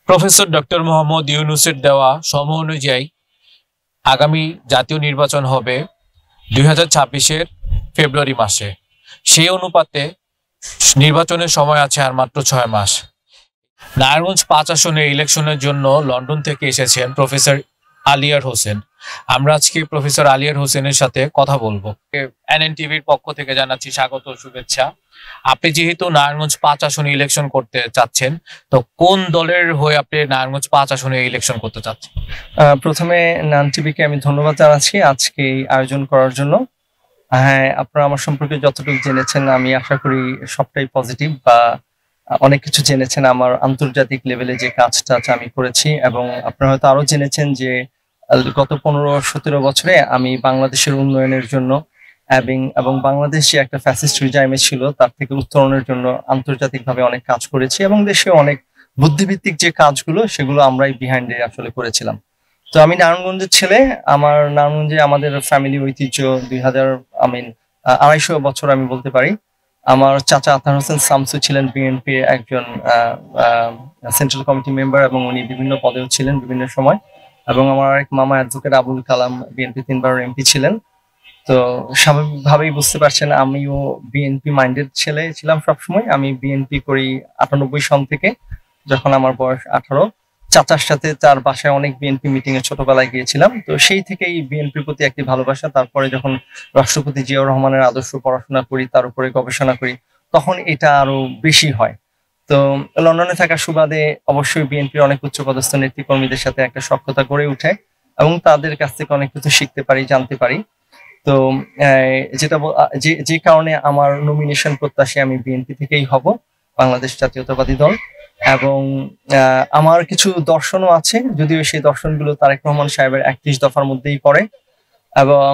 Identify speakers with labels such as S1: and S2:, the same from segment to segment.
S1: Professor doctor Mohammad ইউনূসের দেওয়া সময় অনুযায়ী আগামী জাতীয় নির্বাচন হবে 2026-এর ফেব্রুয়ারি মাসে। সেই অনুপাতে নির্বাচনের সময় আছে আর মাত্র 6 মাস। নারায়ণগঞ্জ 5 আসনের ইলেকশনের জন্য লন্ডন থেকে এসেছেন প্রফেসর আলিয়ার হোসেন। আমরা আজকে প্রফেসর আলিয়ার হোসেনের সাথে কথা বলবো। এনএনটিভির পক্ষ থেকে জানাচ্ছি স্বাগত ও শুভেচ্ছা। আপনি যেহেতু নারায়ণগঞ্জ 5 আসনে ইলেকশন করতে চাচ্ছেন, তো কোন দলের হয়ে আপনি নারায়ণগঞ্জ 5 আসনে ইলেকশন করতে চাচ্ছেন?
S2: প্রথমে নান টিভিকে আমি ধন্যবাদ জানাচ্ছি আজকে এই আয়োজন করার জন্য। হ্যাঁ, আপনারা আমার সম্পর্কে যতটুকু জেনেছেন আমি আশা করি সবটাই পজিটিভ, বা অনেক কিছু জেনেছেন আমার আন্তর্জাতিক লেভেলে যে কাজটা আমি করেছি, এবং আপনারা হয়তো আরো জেনেছেন যে গত 15-17 বছরে আমি বাংলাদেশের উন্নয়নের জন্য এবং বাংলাদেশ যে একটা ফ্যাসিস্ট রিজাইমে ছিল তার থেকে উত্তরণের জন্য আন্তর্জাতিকভাবে অনেক কাজ করেছি, এবং দেশে অনেক বুদ্ধিভিত্তিক যে কাজগুলো সেগুলো আমরাই বিহাইন্ডে আসলে করেছিলাম। তো আমি নারায়ণগঞ্জের ছেলে। নারায়ণগঞ্জে আমাদের ফ্যামিলি ঐতিহ্য 250 বছর আমি বলতে পারি। আমার চাচা আতার হোসেন শামসু ছিলেন বিএনপির একজন সেন্ট্রাল কমিটি মেম্বার, এবং উনি বিভিন্ন পদেও ছিলেন বিভিন্ন সময়। এবং আমার আরেক মামা advocate Abul Kalam BNP 3বার MP ছিলেন। তো স্বাভাবিকভাবেই বুঝতে পারছেন আমিও বিএনপি মাইন্ডেড ছেলে ছিলাম সবসময়। আমি বিএনপি করি 98 সন থেকে, যখন আমার বয়স 18। চাচার সাথে তার বাসায় অনেক বিএনপি মিটিং এ ছোটবেলায় গিয়েছিলাম। তো সেই থেকেই বিএনপির প্রতি একটি ভালোবাসা। তারপরে যখন রাষ্ট্রপতি জিয়াউর রহমানের আদর্শ পড়াশোনা করি, তার উপরে গবেষণা করি, তখন এটা আরো বেশি হয়। তো লন্ডনে থাকার সুবাদে অবশ্যই বিএনপির অনেক উচ্চপদস্থ নেতৃকর্মীদের সাথে একটা সখ্যতা গড়ে উঠে, এবং তাদের কাছ থেকে অনেক কিছু শিখতে পারি, জানতে পারি। তো যে কারণে আমার নমিনেশন প্রত্যাশী আমি বিএনপি থেকেই হব, বাংলাদেশ জাতীয়তাবাদী দল। এবং আমার কিছু দর্শনও আছে, যদিও সেই দর্শনগুলো তারেক রহমান সাহেবের 31 দফার মধ্যেই পড়ে। এবং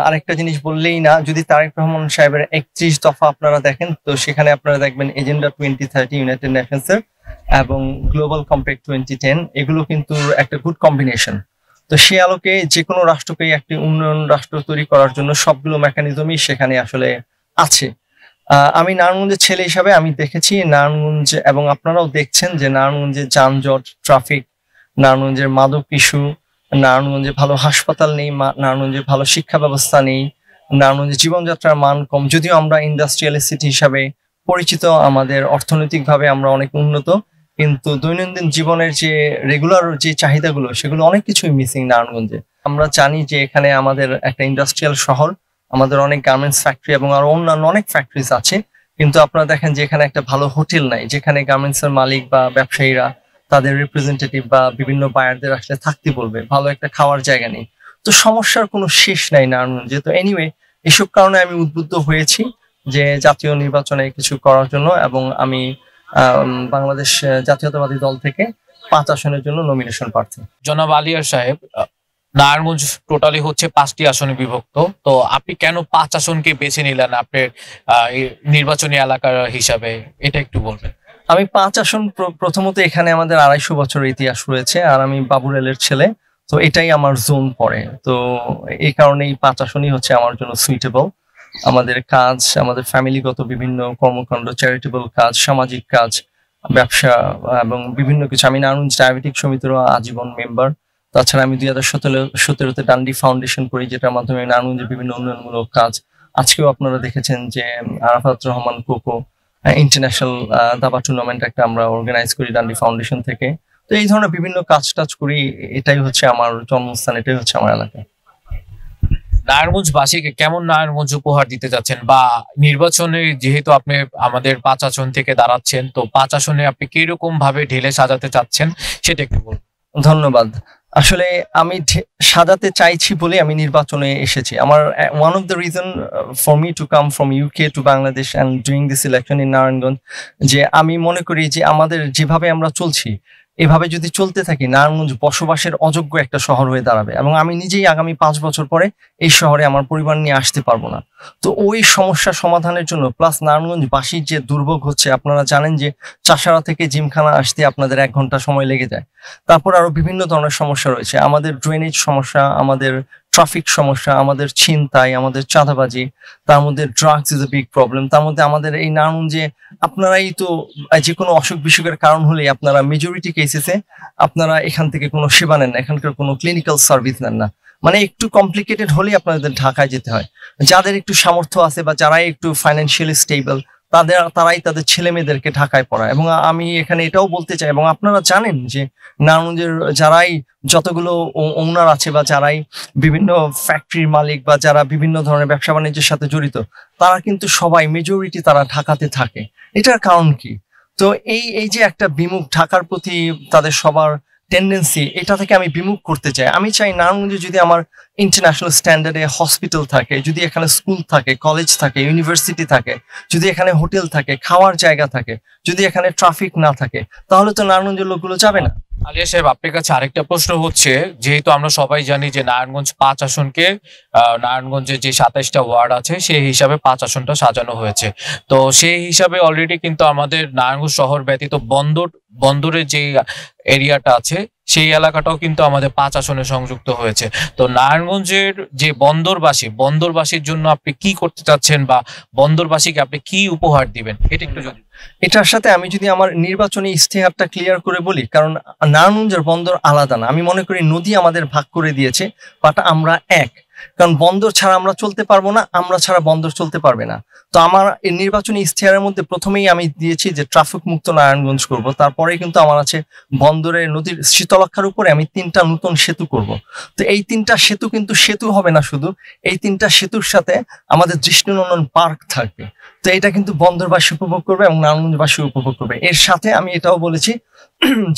S2: আরেকটা জিনিস বললেই না, যদি তারেক রহমান সাহেবের 31 দফা আপনারা দেখেন, তো সেখানে আপনারা দেখবেন এজেন্ডা 2030 ইউনাইটেড নেশনসের এবং গ্লোবাল কম্প্যাক্ট 2010, এগুলো কিন্তু একটা গুড কম্বিনেশন। তো সে আলোকে যে কোনো রাষ্ট্রকে একটি উন্নয়ন রাষ্ট্র তৈরি করার জন্য সবগুলো মেকানিজমই সেখানে আসলে আছে। আমি নারায়ণগঞ্জের ছেলে হিসাবে আমি দেখেছি নারায়ণগঞ্জ, এবং আপনারাও দেখছেন যে নারায়ণগঞ্জের যানজট, ট্রাফিক, নারায়ণগঞ্জের মাদক ইস্যু, নারায়ণগঞ্জে ভালো হাসপাতাল নেই, নারায়ণগঞ্জে ভালো শিক্ষা ব্যবস্থা নেই, নারায়ণগঞ্জের জীবনযাত্রার মান কম। যদিও আমরা ইন্ডাস্ট্রিয়াল সিটি হিসাবে পরিচিত, আমাদের অর্থনৈতিকভাবে আমরা অনেক উন্নত, কিন্তু দৈনন্দিন জীবনের যে রেগুলার যে চাহিদাগুলো সেগুলো অনেক কিছুই মিসিং নারায়ণগঞ্জে। আমরা জানি যে এখানে আমাদের একটা ইন্ডাস্ট্রিয়াল শহর, আমাদের অনেক গার্মেন্টস ফ্যাক্টরি এবং আরো অন্যান্য অনেক ফ্যাক্টরিজ আছে, কিন্তু আপনারা দেখেন যে এখানে একটা ভালো হোটেল নাই, যেখানে গার্মেন্টস এর মালিক বা ব্যবসায়ীরা তাদের রিপ্রেজেন্টেটিভ বা বিভিন্ন বায়ারদের আসলে থাকতে বলবে, ভালো একটা খাওয়ার জায়গা নেই। তো সমস্যার কোনো শেষ নাই নারায়ণগঞ্জে। তো এনিওয়ে, এসব কারণে আমি উদ্বুদ্ধ হয়েছি যে জাতীয় নির্বাচনে কিছু করার জন্য, এবং আমি বাংলাদেশ জাতীয়তাবাদী দল থেকে 5 আসনের জন্য নমিনেশন প্রার্থী।
S1: জনাব আলিয়ার সাহেব, নারায়ণগঞ্জ টোটালি হচ্ছে 5টি আসনে বিভক্ত, তো আপনি কেন 5 আসনকে বেছে নিলেন আপনার নির্বাচনী এলাকার হিসাবে, এটা একটু বলবেন।
S2: আমি 5 আসন, প্রথমত এখানে আমাদের 250 বছরের ইতিহাস রয়েছে, আর আমি বাবুরেলের ছেলে, তো এটাই আমার জোন পড়ে। তো এই কারণেই 5 আসনই হচ্ছে আমার জন্য সুইটেবল। আমাদের কাজ, আমাদের ফ্যামিলিগত বিভিন্ন কর্মকাণ্ড, চ্যারিটেবল কাজ, সামাজিক কাজ, ব্যবসা এবং বিভিন্ন কিছু। আমি নারায়ণগঞ্জ ডায়াবেটিক সমিতিরও আজীবন মেম্বার। তাছাড়া আমি 2017-তে ডান্ডি ফাউন্ডেশন করি, যেটার মাধ্যমে নারায়ণগঞ্জের বিভিন্ন উন্নয়নমূলক কাজ। আজকেও আপনারা দেখেছেন যে আরাফাত রহমান কোকো ইন্টারন্যাশনাল দাবা টুর্নামেন্ট একটা আমরা অর্গানাইজ করি ডান্ডি ফাউন্ডেশন থেকে। তো এই ধরনের বিভিন্ন কাজ টাজ করি। এটাই হচ্ছে আমার জন্মস্থান, এটাই হচ্ছে আমার এলাকা।
S1: নারায়ণগঞ্জবাসীকে কেমন নারায়ণগঞ্জ উপহার দিতে যাচ্ছেন, বা নির্বাচনে যেহেতু আপনি আমাদের 5 আসন থেকে দাঁড়াচ্ছেন, তো 5 আসনে আপনি কিরকম ভাবে ঢেলে সাজাতে চাচ্ছেন সেটা একটু বলুন।
S2: ধন্যবাদ। আসলে আমি সাজাতে চাইছি বলে আমি নির্বাচনে এসেছি। আমার one of the reason for me to come from UK to Bangladesh and doing this election in Narayanganj, যে আমি মনে করি যে আমাদের যেভাবে আমরা চলছি, এভাবে যদি চলতে থাকি, নারায়ণগঞ্জ বসবাসের অযোগ্য একটা শহর হয়ে দাঁড়াবে, এবং আমি নিজেই আগামী 5 বছর পরে এই শহরে আমার পরিবার নিয়ে আসতে পারবো না। তো ওই সমস্যা সমাধানের জন্য, প্লাস নারায়ণগঞ্জবাসীর যে দুর্ভোগ হচ্ছে, আপনারা জানেন যে চাষারা থেকে জিমখানা আসতে আপনাদের 1 ঘন্টা সময় লেগে যায়। তারপর আরো বিভিন্ন ধরনের সমস্যা রয়েছে, আমাদের ড্রেনেজ সমস্যা, আমাদের ট্রাফিক সমস্যা, আমাদের ছিনতাই, আমাদের চাঁদাবাজি, তার মধ্যে drugs is a big problem. তার মধ্যে আমাদের এই নারায়ণগঞ্জে আপনারাই তো যে কোনো অসুখ বিসুখের কারণ হলেই আপনারা মেজরিটি কেসেসে আপনারা এখান থেকে কোনো সেবা নেন না, এখানকার কোনো ক্লিনিক্যাল সার্ভিস নেন না। মানে একটু কমপ্লিকেটেড হলেই আপনাদের ঢাকায় যেতে হয়। যাদের একটু সামর্থ্য আছে বা যারাই একটু ফাইন্যান্সিয়ালি স্টেবল তারাই তাদের ছেলে মেয়েদেরকে ঢাকায় পড়ায়। এবং আমি এখানে এটাও বলতে চাই, এবং আপনারা জানেন যে নারায়ণগঞ্জের যারাই যতগুলো ওনার আছে বা যারাই বিভিন্ন ফ্যাক্টরির মালিক বা যারা বিভিন্ন ধরনের ব্যবসা বাণিজ্যের সাথে জড়িত, তারা কিন্তু সবাই মেজরিটি তারা ঢাকাতে থাকে। এটার কারণ কি? তো এই যে একটা বিমুখ ঢাকার প্রতি তাদের সবার টেন্ডেন্সি, এটা থেকে আমি বিমুখ করতে চাই। আমি চাই নারায়ণগঞ্জে যদি আমার ইন্টারন্যাশনাল স্ট্যান্ডার্ডে হসপিটাল থাকে, যদি এখানে স্কুল থাকে, কলেজ থাকে, ইউনিভার্সিটি থাকে, যদি এখানে হোটেল থাকে, খাওয়ার জায়গা থাকে, যদি এখানে ট্রাফিক না থাকে, তাহলে তো নারায়ণগঞ্জের লোকগুলো যাবে না।
S1: আলিয়া সাহেব, আপনার কাছে আরেকটা প্রশ্ন হচ্ছে, যেহেতু আমরা সবাই জানি যে নারায়ণগঞ্জ 5 আসনকে নারায়ণগঞ্জের যে 27টা ওয়ার্ড আছে সেই হিসাবে 5 আসনটা সাজানো হয়েছে। তো সেই হিসাবে অলরেডি কিন্তু আমাদের নারায়ণগঞ্জ শহর ব্যতীত বন্দরের যে এরিয়াটা আছে সেই এলাকাটাও কিন্তু আমাদের 5 আসনে সংযুক্ত হয়েছে। তো নারায়ণগঞ্জের যে বন্দরবাসীর জন্য আপনি কি করতে চাচ্ছেন বা বন্দরবাসীকে আপনি কি উপহার দিবেন, এটা একটু যদি।
S2: এটার সাথে আমি যদি আমার নির্বাচনী ইশতেহারটা ক্লিয়ার করে বলি, কারণ নারায়ণগঞ্জের বন্দর আলাদা না। আমি মনে করি নদী আমাদের ভাগ করে দিয়েছে, বাট আমরা এক। কারণ বন্দর ছাড়া আমরা চলতে পারবো না, আমরা ছাড়া বন্দর চলতে পারবে না। তো আমার এই নির্বাচনী ইশতেহারের মধ্যে প্রথমেই আমি দিয়েছি যে ট্রাফিক মুক্ত নারায়ণগঞ্জ করব। তারপরে কিন্তু আমার আছে বন্দরের নদীর শীতলক্ষার উপরে আমি 3টা নতুন সেতু করব। তো এই 3টা সেতু কিন্তু সেতু হবে না শুধু, এই 3টা সেতুর সাথে আমাদের দৃষ্টিনন্দন পার্ক থাকবে। তো এটা কিন্তু বন্দরবাসী উপভোগ করবে এবং নারায়ণগঞ্জবাসী উপভোগ করবে। এর সাথে আমি এটাও বলেছি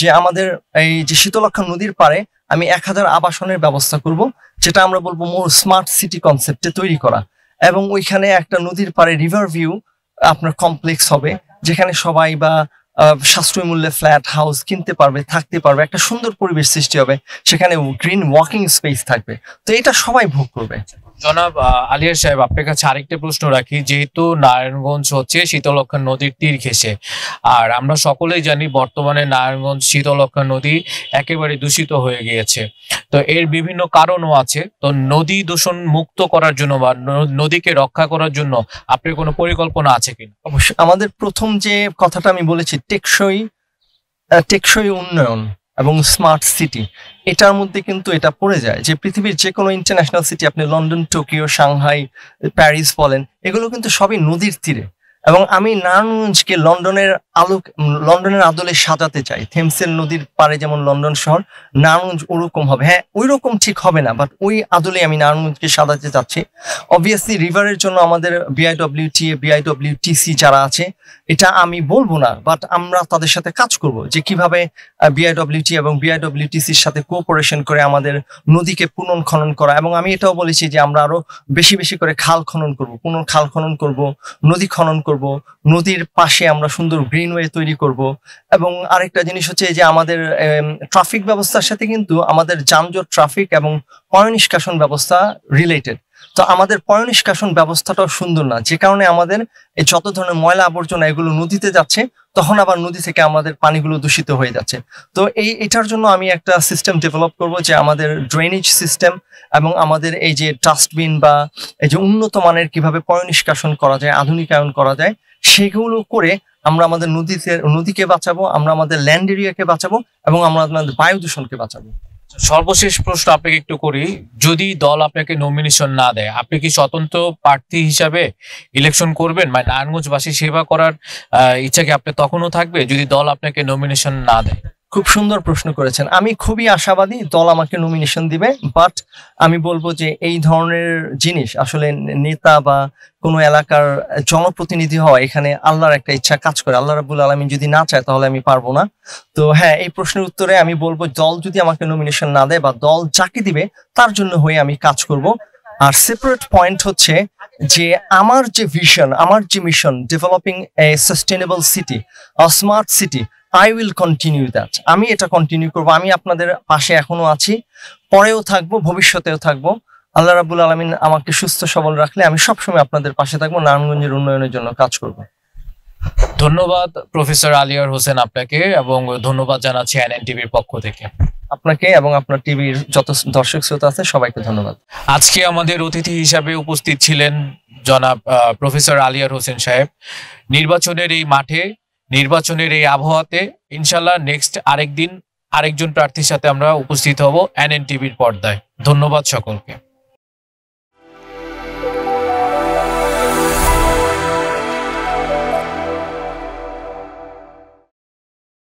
S2: যে আমাদের এই যে শীতলক্ষা নদীর পাড়ে আমি 1000 আবাসনের ব্যবস্থা করব, যেটা আমরা বলবো মোর স্মার্ট সিটি কনসেপ্টে তৈরি করা। এবং ওইখানে একটা নদীর পাড়ে রিভার ভিউ আপনার কমপ্লেক্স হবে, যেখানে সবাই বা সাশ্রয়ী মূল্যে ফ্ল্যাট হাউস কিনতে পারবে, থাকতে পারবে, একটা সুন্দর পরিবেশ সৃষ্টি হবে, সেখানে গ্রিন ওয়াকিং স্পেস থাকবে। তো এটা সবাই ভোগ করবে।
S1: জনাব আলিয়া সাহেব, আপনার কাছে আরেকটা প্রশ্ন রাখি। যেহেতু নারায়ণগঞ্জ হচ্ছে শীতলক্ষা নদীর তীর ঘেঁষে, আর আমরা সকলেই জানি বর্তমানে নারায়ণগঞ্জ শীতলক্ষা নদী একেবারে দূষিত হয়ে গিয়েছে। তো এর বিভিন্ন কারণও আছে। তো নদী দূষণ মুক্ত করার জন্য বা নদীকে রক্ষা করার জন্য আপনার কোনো পরিকল্পনা আছে কিনা?
S2: অবশ্যই আমাদের প্রথম যে কথাটা আমি বলেছি টেকসই উন্নয়ন এবং স্মার্ট সিটি, এটার মধ্যে কিন্তু এটা পড়ে যায় যে পৃথিবীর যে কোনো ইন্টারন্যাশনাল সিটি, আপনি লন্ডন, টোকিও, সাংহাই, প্যারিস বলেন, এগুলো কিন্তু সবই নদীর তীরে। এবং আমি নারায়ণগঞ্জকে লন্ডনের আদলে সাজাতে চাই। থেমসের নদীর পাড়ে যেমন লন্ডন শহর, নারায়ণগঞ্জ ওরকম হবে। হ্যাঁ, ওই রকম ঠিক হবে না, বাট ওই আদলে আমি নারায়ণগঞ্জকে সাজাতে চাচ্ছি। অবভিয়াসলি রিভারের জন্য আমাদের বিআইডব্লিউটিসি যারা আছে, এটা আমি বলবো না, বাট আমরা তাদের সাথে কাজ করব যে কিভাবে বিআইডব্লিউটি এবং বিআইডব্লিউটিসির সাথে কোঅপারেশন করে আমাদের নদীকে পুনর্খনন করা। এবং আমি এটাও বলেছি যে আমরা আরো বেশি বেশি করে খাল খনন করব, খাল খনন করব, নদী খনন করব, নদীর পাশে আমরা সুন্দর গ্রিনওয়ে তৈরি করব। এবং আরেকটা জিনিস হচ্ছে যে আমাদের ট্রাফিক ব্যবস্থার সাথে কিন্তু আমাদের যানজট, ট্রাফিক এবং পয়ঃনিষ্কাশন ব্যবস্থা রিলেটেড। তো আমাদের পয়ঃনিষ্কাশন ব্যবস্থাটাও সুন্দর না, যে কারণে আমাদের এই যত ধরনের ময়লা আবর্জনা এগুলো নদীতে যাচ্ছে, তখন আবার নদী থেকে আমাদের পানিগুলো দূষিত হয়ে যাচ্ছে। তো এটার জন্য আমি একটা সিস্টেম ডেভেলপ করব যে আমাদের ড্রেনেজ সিস্টেম এবং আমাদের এই যে ডাস্টবিন বা এই যে উন্নত মানের কিভাবে পয়ঃনিষ্কাশন করা যায়, আধুনিকায়ন করা যায়, সেগুলো করে আমরা আমাদের নদীকে বাঁচাবো, আমরা আমাদের ল্যান্ড এরিয়াকে বাঁচাবো এবং আমরা আমাদের বায়ু দূষণকে বাঁচাবো।
S1: সর্বশেষ প্রশ্ন আপনাকে একটু করি, যদি দল আপনাকে নমিনেশন না দেয়, আপনি কি স্বতন্ত্র প্রার্থী হিসাবে ইলেকশন করবেন? মানে নারায়ণগঞ্জবাসী সেবা করার ইচ্ছা কি আপনার তখনও থাকবে যদি দল আপনাকে নমিনেশন না দেয়?
S2: খুব সুন্দর প্রশ্ন করেছেন। আমি খুবই আশাবাদী দল আমাকে নমিনেশন দিবে, বাট আমি বলবো যে এই ধরনের জিনিস আসলে নেতা বা কোনো এলাকার জনপ্রতিনিধি হওয়া, এখানে আল্লাহর একটা ইচ্ছা কাজ করে। আল্লাহ রাব্বুল আলামিন যদি না চায় তাহলে আমি পারবো না। তো হ্যাঁ, এই প্রশ্নের উত্তরে আমি বলবো দল যদি আমাকে নমিনেশন না দেয় বা দল যাকে দিবে তার জন্য হয়ে আমি কাজ করব। আর সেপারেট পয়েন্ট হচ্ছে যে আমার যে ভিশন, আমার যে mission, developing a sustainable city, a smart city, I will continue that. আমি এটা কন্টিনিউ করবো। আমি আপনাদের পাশে এখনো আছি, পরেও থাকবো, ভবিষ্যতেও থাকবো। আল্লাহ রাব্বুল আলামিন আমাকে সুস্থ সবল রাখলে আমি সবসময় আপনাদের পাশে থাকবো, নারায়ণগঞ্জের উন্নয়নের জন্য কাজ করব।
S1: ধন্যবাদ প্রফেসর আলিয়ার হোসেন আপনাকে, এবং ধন্যবাদ জানাচ্ছি এনএনটিভির পক্ষ থেকে।
S2: আপনাকে এবং আপনার টিভির যত দর্শক শ্রোতা আছে সবাইকে ধন্যবাদ।
S1: আজকে আমাদের অতিথি হিসাবে উপস্থিত ছিলেন জনাব প্রফেসর আলিয়ার হোসেন সাহেব। নির্বাচনের এই মাঠে, নির্বাচনের এই আবহাওয়াতে ইনশাল্লাহ নেক্সট আরেকদিন আরেকজন প্রার্থীর সাথে আমরা উপস্থিত হব এনএন টিভির পর্দায়। ধন্যবাদ সকলকে।